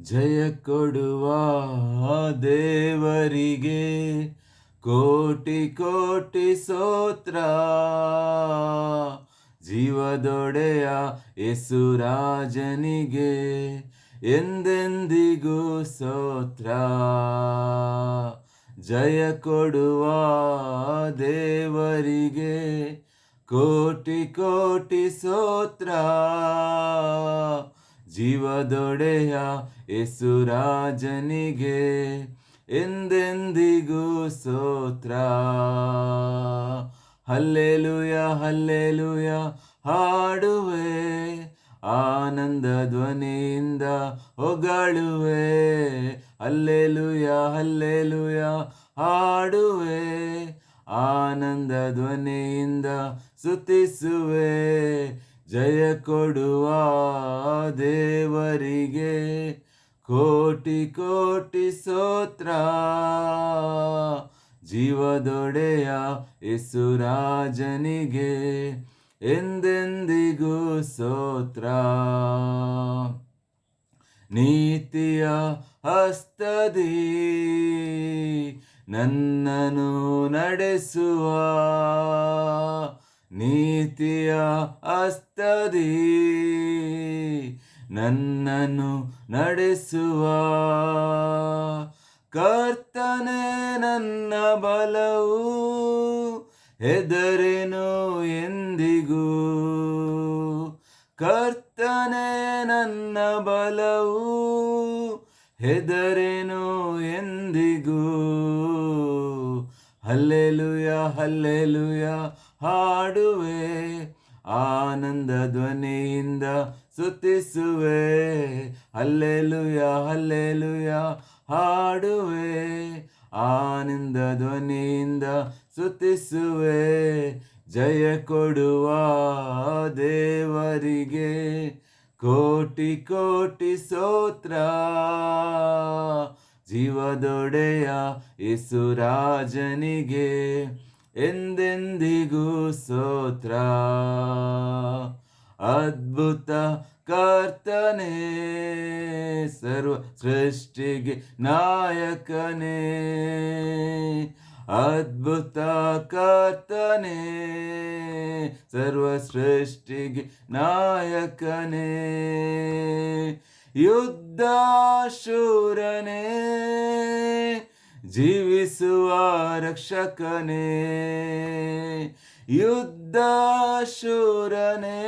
ಜಯ ಕೊಡುವ ದೇವರಿಗೆ ಕೋಟಿ ಕೋಟಿ ಸ್ತೋತ್ರ. ಜೀವದೊಡೆಯ ಯೇಸುರಾಜನಿಗೆ ಎಂದೆಂದಿಗೂ ಸ್ತೋತ್ರ. ಜಯ ಕೊಡುವ ದೇವರಿಗೆ ಕೋಟಿ ಕೋಟಿ ಸ್ತೋತ್ರ. ಜೀವದೊಡೆಯ ಯೇಸುರಾಜನಿಗೆ ಎಂದೆಂದಿಗೂ ಸ್ತೋತ್ರ. ಹಲ್ಲೆಲೂಯ ಹಲ್ಲೆಲೂಯ ಹಾಡುವೆ, ಆನಂದ ಧ್ವನಿಯಿಂದ ಹೊಗಳುವೆ. ಹಲ್ಲೆಲೂಯ ಹಲ್ಲೆಲೂಯ ಹಾಡುವೆ, ಆನಂದ ಧ್ವನಿಯಿಂದ ಸ್ತುತಿಸುವೆ. ಜಯ ಕೊಡುವ ದೇವರಿಗೆ ಕೋಟಿ ಕೋಟಿ ಸ್ತೋತ್ರ. ಜೀವದೊಡೆಯ ಯೇಸುರಾಜನಿಗೆ ಎಂದೆಂದಿಗೂ ಸ್ತೋತ್ರ. ನೀತಿಯ ಹಸ್ತದಿ ನನ್ನನ್ನು ನಡೆಸುವ, ನೀತಿಯ ಹಸ್ತದಿ ನನ್ನನ್ನು ನಡೆಸುವ. ಕರ್ತನೇ ನನ್ನ ಬಲವು, ಹೆದರೆನು ಎಂದಿಗೂ. ಕರ್ತನೇ ನನ್ನ ಬಲವು, ಹೆದರೆನು ಎಂದಿಗೂ. ಹಲ್ಲೆಲೂಯ ಹಲ್ಲೆಲೂಯ ಹಾಡುವೆ, ಆನಂದ ಧ್ವನಿಯಿಂದ ಸ್ತುತಿಸುವೆ. ಹಲ್ಲೆಲೂಯ ಹಲ್ಲೆಲೂಯ ಹಾಡುವೆ, ಆನಂದ ಧ್ವನಿಯಿಂದ ಸ್ತುತಿಸುವೆ. ಜಯ ಕೊಡುವ ದೇವರಿಗೆ ಕೋಟಿ ಕೋಟಿ ಸ್ತೋತ್ರ. ಜೀವದೊಡೆಯ ಯೇಸುರಾಜನಿಗೆ ಎಂದೆಂದಿಗೂ ಸ್ತೋತ್ರ. ಅದ್ಭುತ ಕರ್ತನೇ, ಸರ್ವ ಸೃಷ್ಟಿಗೆ ನಾಯಕನೇ. ಅದ್ಭುತ ಕರ್ತನೇ, ಸರ್ವ ಸೃಷ್ಟಿಗೆ ನಾಯಕನೇ. ಯುದ್ಧ ಶೂರನೇ, ಜೀವಿಸುವ ರಕ್ಷಕನೇ. ಯುದ್ಧ ಶೂರನೇ,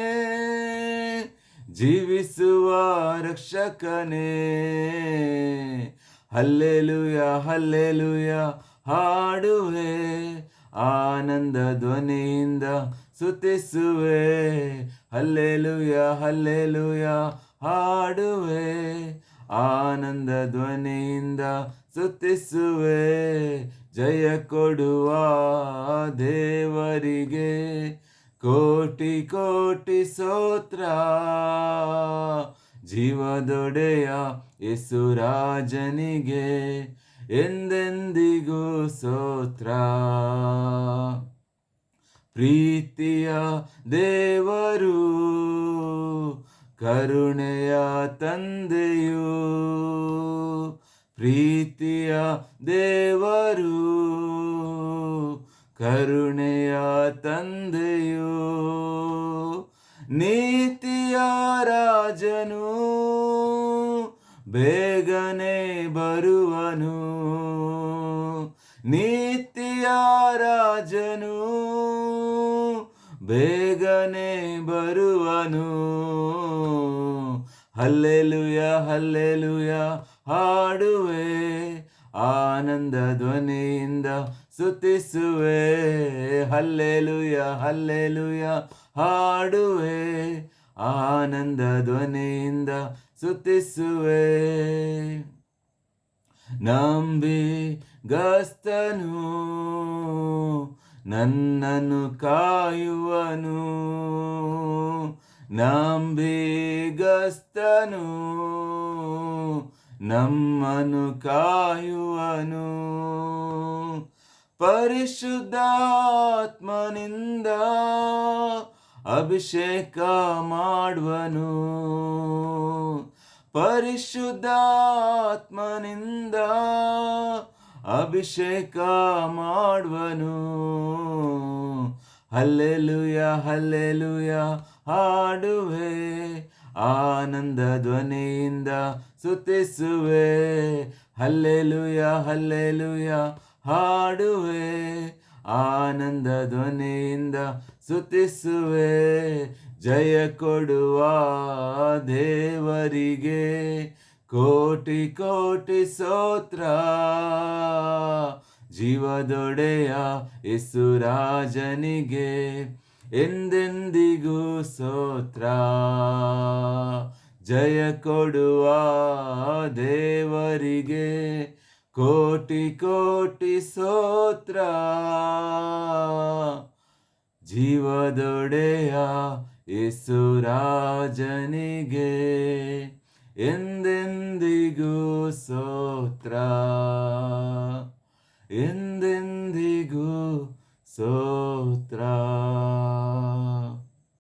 ಜೀವಿಸುವ ರಕ್ಷಕನೇ. ಹಲ್ಲೆಲೂಯ ಹಲ್ಲೆಲೂಯ ಹಾಡುವೆ, ಆನಂದ ಧ್ವನಿಯಿಂದ ಸ್ತುತಿಸುವೆ. ಹಲ್ಲೆಲೂಯ ಹಲ್ಲೆಲೂಯ ಹಾಡುವೆ, ಆನಂದ ಧ್ವನಿಯಿಂದ ಸ್ತುತಿಸುವೆ. ಜಯ ಕೊಡುವ ದೇವರಿಗೆ ಕೋಟಿ ಕೋಟಿ ಸ್ತೋತ್ರ. ಜೀವದೊಡೆಯ ಯೇಸುರಾಜನಿಗೆ ಎಂದೆಂದಿಗೂ ಸ್ತೋತ್ರ. ಪ್ರೀತಿಯ ದೇವರು, ಕರುಣೆಯ ತಂದೆಯು. ಪ್ರೀತಿಯ ದೇವರು, ಕರುಣೆಯ ತಂದೆಯು. ನೀತಿಯ ರಾಜನು, ಬೇಗನೆ ಬರುವನು. ನೀತಿಯ ರಾಜನು, ಬೇಗನೆ ಬರುವನು. ಹಲ್ಲೆಲೂಯ ಹಲ್ಲೆಲೂಯ ಹಾಡುವೆ, ಆನಂದ ಧ್ವನಿಯಿಂದ ಸ್ತುತಿಸುವೆ. ಹಲ್ಲೆಲೂಯ ಹಲ್ಲೆಲೂಯ ಹಾಡುವೆ, ಆನಂದ ಧ್ವನಿಯಿಂದ ಸ್ತುತಿಸುವೆ. ನಂಬಿಗಸ್ತನು, ನನ್ನನ್ನು ಕಾಯುವನು. ನಂಬಿಗಸ್ತನು, ನಮ್ಮನ್ನು ಕಾಯುವನು. ಪರಿಶುದ್ಧಾತ್ಮನಿಂದ ಅಭಿಷೇಕ ಮಾಡುವನು. ಪರಿಶುದ್ಧಾತ್ಮನಿಂದ ಅಭಿಷೇಕ ಮಾಡುವನು. ಹಲ್ಲೆಲೂಯ ಹಲ್ಲೆಲೂಯ ಹಾಡುವೆ, ಆನಂದ ಧ್ವನಿಯಿಂದ ಸ್ತುತಿಸುವೆ. ಹಲ್ಲೆಲೂಯ ಹಲ್ಲೆಲೂಯ ಹಾಡುವೆ, ಆನಂದ ಧ್ವನಿಯಿಂದ ಸ್ತುತಿಸುವೆ. ಜಯ ಕೊಡುವ ದೇವರಿಗೆ ಕೋಟಿ ಕೋಟಿ ಸ್ತೋತ್ರ. ಜೀವದೊಡೆಯ ಯೇಸುರಾಜನಿಗೆ ಎಂದೆಂದಿಗೂ ಸ್ತೋತ್ರ. ಜಯ ಕೊಡುವ ದೇವರಿಗೆ ಕೋಟಿ ಕೋಟಿ ಸ್ತೋತ್ರ. ಜೀವದೊಡೆಯ ಯೇಸುರಾಜನಿಗೆ ಎಂದೆಂದಿಗೂ ಸ್ತೋತ್ರ, ಎಂದೆಂದಿಗೂ ಸ್ತೋತ್ರ.